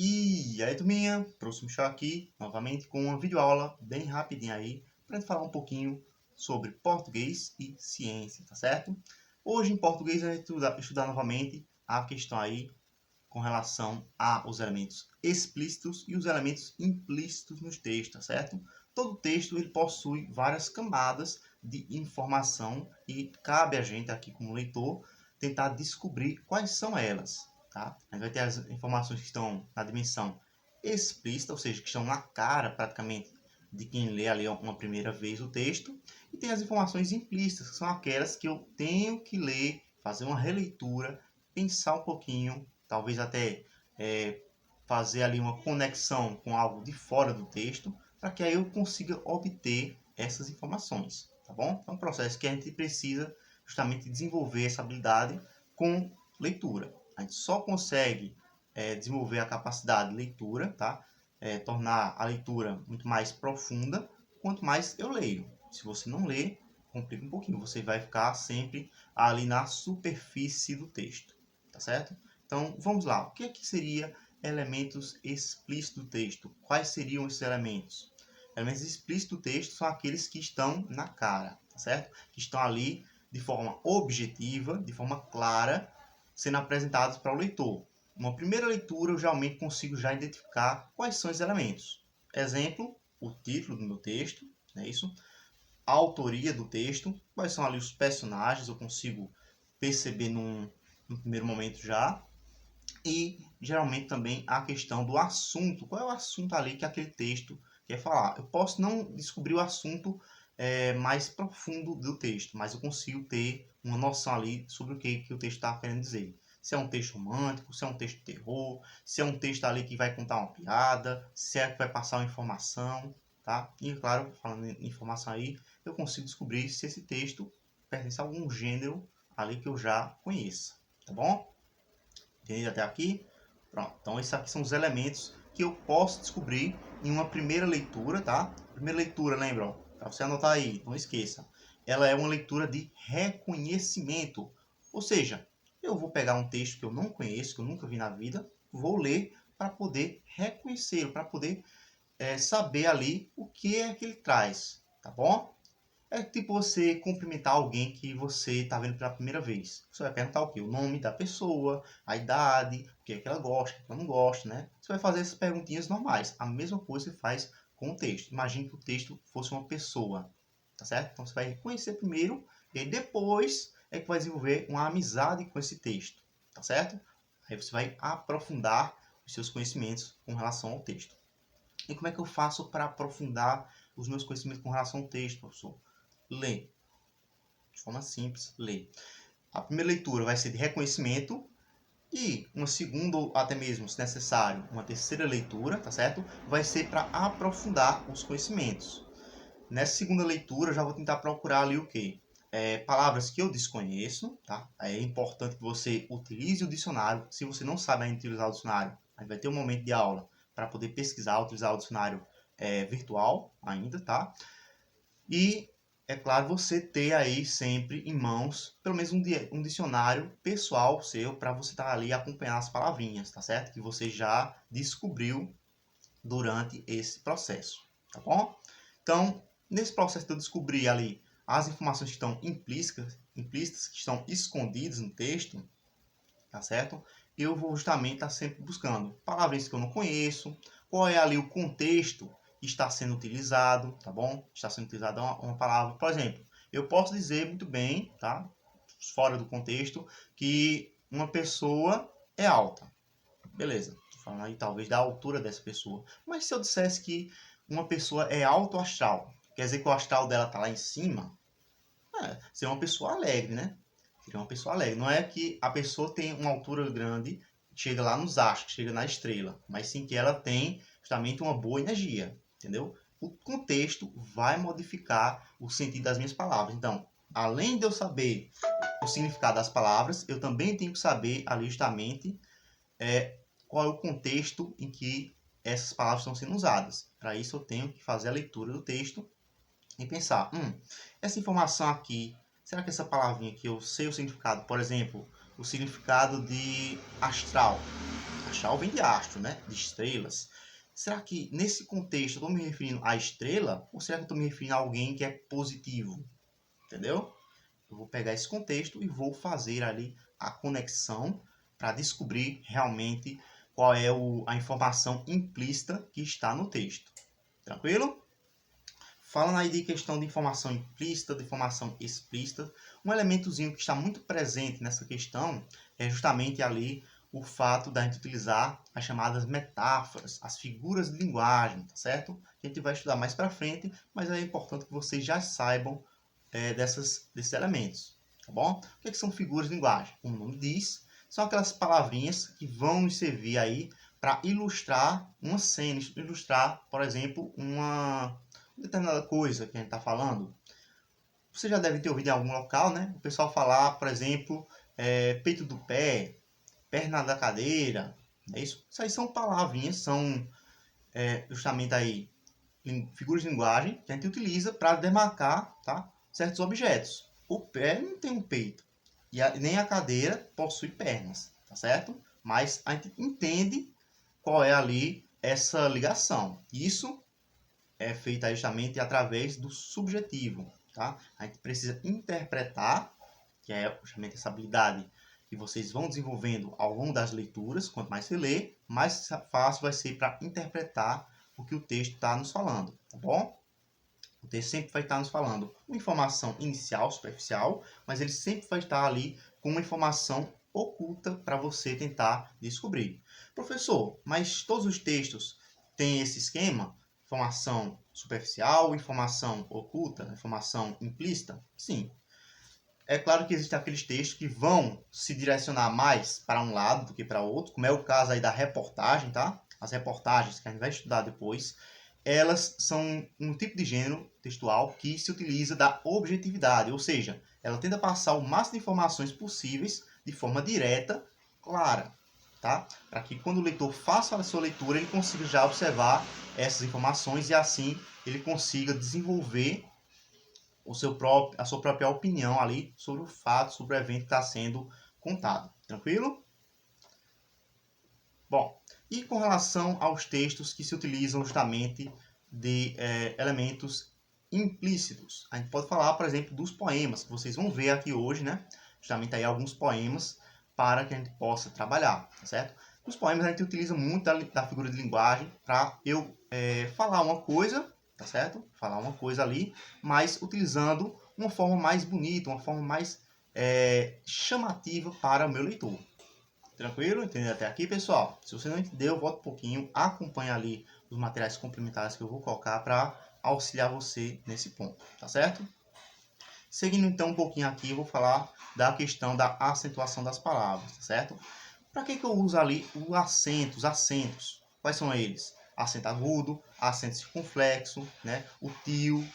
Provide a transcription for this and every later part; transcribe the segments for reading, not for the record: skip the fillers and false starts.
E aí, turminha, trouxe um chá aqui novamente com uma videoaula bem rapidinha aí para gente falar um pouquinho sobre português e ciência, tá certo? Hoje em português a gente vai estudar novamente a questão aí com relação aos elementos explícitos e os elementos implícitos nos textos, tá certo? Todo texto ele possui várias camadas de informação e cabe a gente aqui como leitor tentar descobrir quais são elas. Tá? A gente vai ter as informações que estão na dimensão explícita, ou seja, que estão na cara praticamente de quem lê ali uma primeira vez o texto, e tem as informações implícitas, que são aquelas que eu tenho que ler, fazer uma releitura, pensar um pouquinho, talvez até fazer ali uma conexão com algo de fora do texto, para que aí eu consiga obter essas informações, tá bom? É um processo que a gente precisa justamente desenvolver essa habilidade com leitura. A gente só consegue desenvolver a capacidade de leitura, tá? Tornar a leitura muito mais profunda, quanto mais eu leio. Se você não lê, complica um pouquinho. Você vai ficar sempre ali na superfície do texto, tá certo? Então, vamos lá. O que é que seria elementos explícitos do texto? Quais seriam esses elementos? Elementos explícitos do texto são aqueles que estão na cara, tá certo? Que estão ali de forma objetiva, de forma clara, sendo apresentados para o leitor. Uma primeira leitura, eu geralmente consigo já identificar quais são os elementos. Exemplo, o título do meu texto, é isso? A autoria do texto, quais são ali os personagens, eu consigo perceber num primeiro momento já. E geralmente também a questão do assunto. Qual é o assunto ali que aquele texto quer falar? Eu posso não descobrir o assunto mais profundo do texto, mas eu consigo ter uma noção ali sobre o que o texto está querendo dizer. Se é um texto romântico, se é um texto de terror, se é um texto ali que vai contar uma piada, se é que vai passar uma informação, tá? E claro, falando em informação aí, eu consigo descobrir se esse texto pertence a algum gênero ali que eu já conheça, tá bom? Entendido até aqui? Pronto. Então, esses aqui são os elementos que eu posso descobrir em uma primeira leitura, tá? Primeira leitura, lembra? Para você anotar aí, não esqueça. Ela é uma leitura de reconhecimento. Ou seja, eu vou pegar um texto que eu não conheço, que eu nunca vi na vida, vou ler para poder reconhecê-lo, para poder saber ali o que é que ele traz, tá bom? É tipo você cumprimentar alguém que você está vendo pela primeira vez. Você vai perguntar o quê? O nome da pessoa, a idade, o que é que ela gosta, o que ela não gosta, né? Você vai fazer essas perguntinhas normais. A mesma coisa você faz com o texto. Imagine que o texto fosse uma pessoa, tá certo? Então você vai reconhecer primeiro e aí depois é que vai desenvolver uma amizade com esse texto, tá certo? Aí você vai aprofundar os seus conhecimentos com relação ao texto. E como é que eu faço para aprofundar os meus conhecimentos com relação ao texto, professor? Ler. De forma simples, ler. A primeira leitura vai ser de reconhecimento e uma segunda, ou até mesmo, se necessário, uma terceira leitura, tá certo? Vai ser para aprofundar os conhecimentos. Nessa segunda leitura, eu já vou tentar procurar ali o quê? Palavras que eu desconheço, tá? É importante que você utilize o dicionário. Se você não sabe ainda utilizar o dicionário, aí vai ter um momento de aula para poder pesquisar, utilizar o dicionário virtual ainda, tá? E, é claro, você ter aí sempre em mãos, pelo menos um dicionário pessoal seu, para você estar ali e acompanhar as palavrinhas, tá certo? Que você já descobriu durante esse processo, tá bom? Então, nesse processo de eu descobrir ali as informações que estão implícitas, que estão escondidas no texto, tá certo? Eu vou justamente estar sempre buscando palavras que eu não conheço, qual é ali o contexto que está sendo utilizado, tá bom? Está sendo utilizada uma palavra, por exemplo, eu posso dizer muito bem, tá? Fora do contexto, que uma pessoa é alta. Beleza, tô falando aí talvez da altura dessa pessoa. Mas se eu dissesse que uma pessoa é alto astral, quer dizer que o astral dela tá lá em cima? Seria uma pessoa alegre, né? Seria uma pessoa alegre. Não é que a pessoa tem uma altura grande, chega lá nos astros, chega na estrela, mas sim que ela tem justamente uma boa energia, entendeu? O contexto vai modificar o sentido das minhas palavras. Então, além de eu saber o significado das palavras, eu também tenho que saber ali justamente qual é o contexto em que essas palavras estão sendo usadas. Para isso, eu tenho que fazer a leitura do texto e pensar, essa informação aqui, será que essa palavrinha aqui eu sei o significado? Por exemplo, o significado de astral. Astral vem de astro, né? De estrelas. Será que nesse contexto eu estou me referindo à estrela? Ou será que eu estou me referindo a alguém que é positivo? Entendeu? Eu vou pegar esse contexto e vou fazer ali a conexão para descobrir realmente qual é a informação implícita que está no texto. Tranquilo? Falando aí de questão de informação implícita, de informação explícita, um elementozinho que está muito presente nessa questão é justamente ali o fato da gente utilizar as chamadas metáforas, as figuras de linguagem, tá certo? A gente vai estudar mais para frente, mas é importante que vocês já saibam desses elementos, tá bom? O que são figuras de linguagem? Como o nome diz, são aquelas palavrinhas que vão nos servir aí para ilustrar uma cena, ilustrar, por exemplo, uma determinada coisa que a gente está falando. Você já deve ter ouvido em algum local, né? O pessoal falar, por exemplo, peito do pé, perna da cadeira, é isso? Isso aí são palavrinhas, são justamente aí figuras de linguagem que a gente utiliza para demarcar, tá, certos objetos. O pé não tem um peito e nem a cadeira possui pernas, tá certo? Mas a gente entende qual é ali essa ligação. Isso é feita justamente através do subjetivo, tá? A gente precisa interpretar, que é justamente essa habilidade que vocês vão desenvolvendo ao longo das leituras. Quanto mais você lê, mais fácil vai ser para interpretar o que o texto está nos falando, tá bom? O texto sempre vai estar nos falando uma informação inicial, superficial, mas ele sempre vai estar ali com uma informação oculta para você tentar descobrir. Professor, mas todos os textos têm esse esquema? Informação superficial, informação oculta, informação implícita? Sim. É claro que existem aqueles textos que vão se direcionar mais para um lado do que para outro, como é o caso aí da reportagem, tá? As reportagens que a gente vai estudar depois, elas são um tipo de gênero textual que se utiliza da objetividade, ou seja, ela tenta passar o máximo de informações possíveis de forma direta, clara, tá? Para que quando o leitor faça a sua leitura, ele consiga já observar essas informações e assim ele consiga desenvolver a sua própria opinião ali sobre o fato, sobre o evento que está sendo contado. Tranquilo? Bom, e com relação aos textos que se utilizam justamente de elementos implícitos, a gente pode falar, por exemplo, dos poemas, que vocês vão ver aqui hoje, né? Justamente aí alguns poemas para que a gente possa trabalhar, tá certo? Nos poemas a gente utiliza muito da figura de linguagem para eu falar uma coisa, tá certo? Falar uma coisa ali, mas utilizando uma forma mais bonita, uma forma mais chamativa para o meu leitor. Tranquilo? Entendeu até aqui, pessoal? Se você não entendeu, volta um pouquinho, acompanha ali os materiais complementares que eu vou colocar para auxiliar você nesse ponto, tá certo? Seguindo então um pouquinho aqui, eu vou falar da questão da acentuação das palavras, tá certo? Para que eu uso ali os acentos? Quais são eles? Acento agudo, acento circunflexo, né? O tio,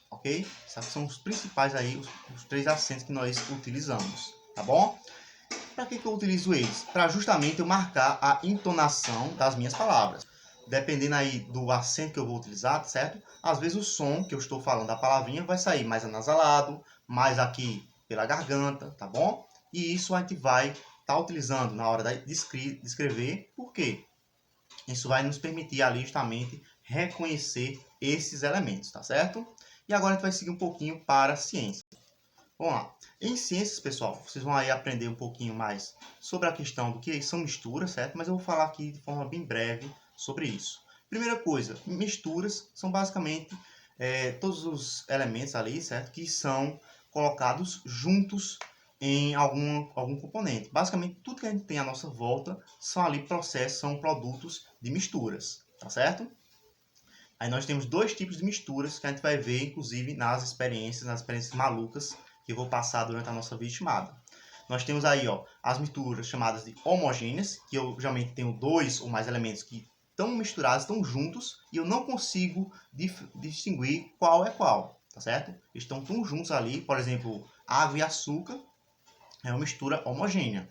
ok? Esses são os principais aí, os três acentos que nós utilizamos, tá bom? Para que eu utilizo eles? Para justamente eu marcar a entonação das minhas palavras. Dependendo aí do acento que eu vou utilizar, certo? Às vezes o som que eu estou falando da palavrinha vai sair mais anasalado, mais aqui pela garganta, tá bom? E isso a gente vai estar utilizando na hora de escrever. Por quê? Isso vai nos permitir ali justamente reconhecer esses elementos, tá certo? E agora a gente vai seguir um pouquinho para a ciência. Vamos lá. Em ciências, pessoal, vocês vão aí aprender um pouquinho mais sobre a questão do que são misturas, certo? Mas eu vou falar aqui de forma bem breve sobre isso. Primeira coisa, misturas são basicamente todos os elementos ali, certo? Que são colocados juntos em algum componente. Basicamente, tudo que a gente tem à nossa volta são ali processos, são produtos de misturas, tá certo? Aí nós temos dois tipos de misturas que a gente vai ver, inclusive, nas experiências malucas que eu vou passar durante a nossa videochamada. Nós temos aí as misturas chamadas de homogêneas, que eu geralmente tenho dois ou mais elementos que estão misturados, estão juntos, e eu não consigo distinguir qual é qual, tá certo? Eles estão tão juntos ali, por exemplo, água e açúcar é uma mistura homogênea.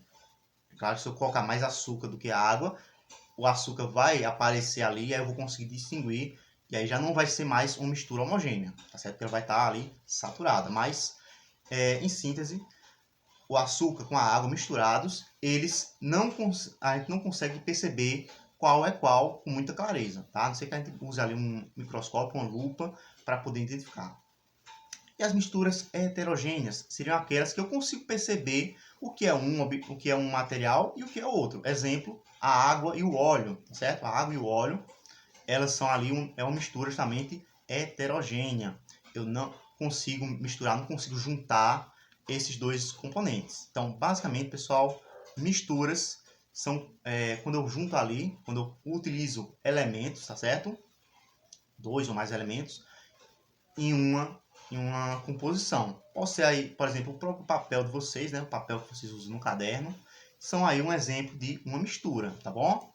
Claro que se eu colocar mais açúcar do que a água, o açúcar vai aparecer ali, e aí eu vou conseguir distinguir, e aí já não vai ser mais uma mistura homogênea, tá certo? Porque ela vai estar ali saturada, mas em síntese, o açúcar com a água misturados, a gente não consegue perceber qual é qual com muita clareza, tá? A não ser que a gente use ali um microscópio, uma lupa, para poder identificar. E as misturas heterogêneas seriam aquelas que eu consigo perceber o que é um material e o que é outro. Exemplo, a água e o óleo, certo? A água e o óleo, elas são ali uma mistura justamente heterogênea. Eu não consigo misturar, não consigo juntar esses dois componentes. Então, basicamente, pessoal, misturas são quando eu junto ali, quando eu utilizo elementos, tá certo? 2 ou mais elementos em uma composição. Pode ser aí, por exemplo, o próprio papel de vocês, né? O papel que vocês usam no caderno, são aí um exemplo de uma mistura, tá bom?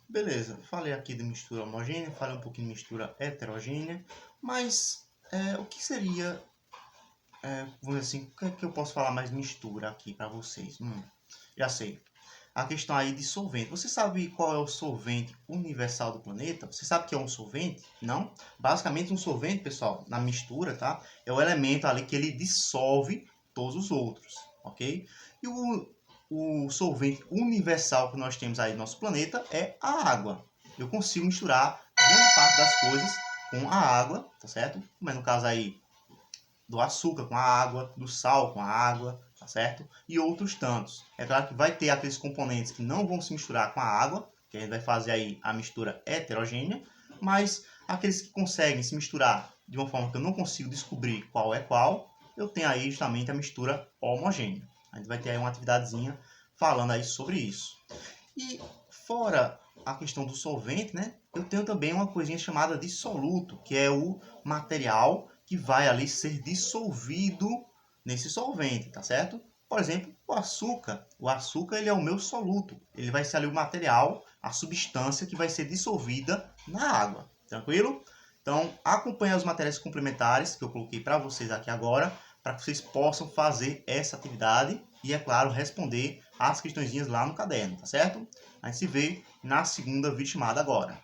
Beleza, falei aqui de mistura homogênea, falei um pouquinho de mistura heterogênea, mas o que seria, vamos dizer assim, o que é que eu posso falar mais de mistura aqui para vocês? Já sei. A questão aí de solvente. Você sabe qual é o solvente universal do planeta? Você sabe o que é um solvente? Não? Basicamente, um solvente, pessoal, na mistura, tá? É o elemento ali que ele dissolve todos os outros, ok? E o solvente universal que nós temos aí no nosso planeta é a água. Eu consigo misturar grande parte das coisas com a água, tá certo? Mas no caso aí do açúcar com a água, do sal com a água, tá certo? E outros tantos. É claro que vai ter aqueles componentes que não vão se misturar com a água, que a gente vai fazer aí a mistura heterogênea, mas aqueles que conseguem se misturar de uma forma que eu não consigo descobrir qual é qual, eu tenho aí justamente a mistura homogênea. A gente vai ter aí uma atividadezinha falando aí sobre isso. E fora a questão do solvente, né? Eu tenho também uma coisinha chamada de soluto, que é o material que vai ali ser dissolvido nesse solvente, tá certo? Por exemplo, o açúcar. O açúcar ele é o meu soluto. Ele vai ser ali o material, a substância que vai ser dissolvida na água. Tranquilo? Então, acompanhe as matérias complementares que eu coloquei para vocês aqui agora, para que vocês possam fazer essa atividade e, é claro, responder as questõezinhas lá no caderno, tá certo? A gente se vê na segunda videochamada agora.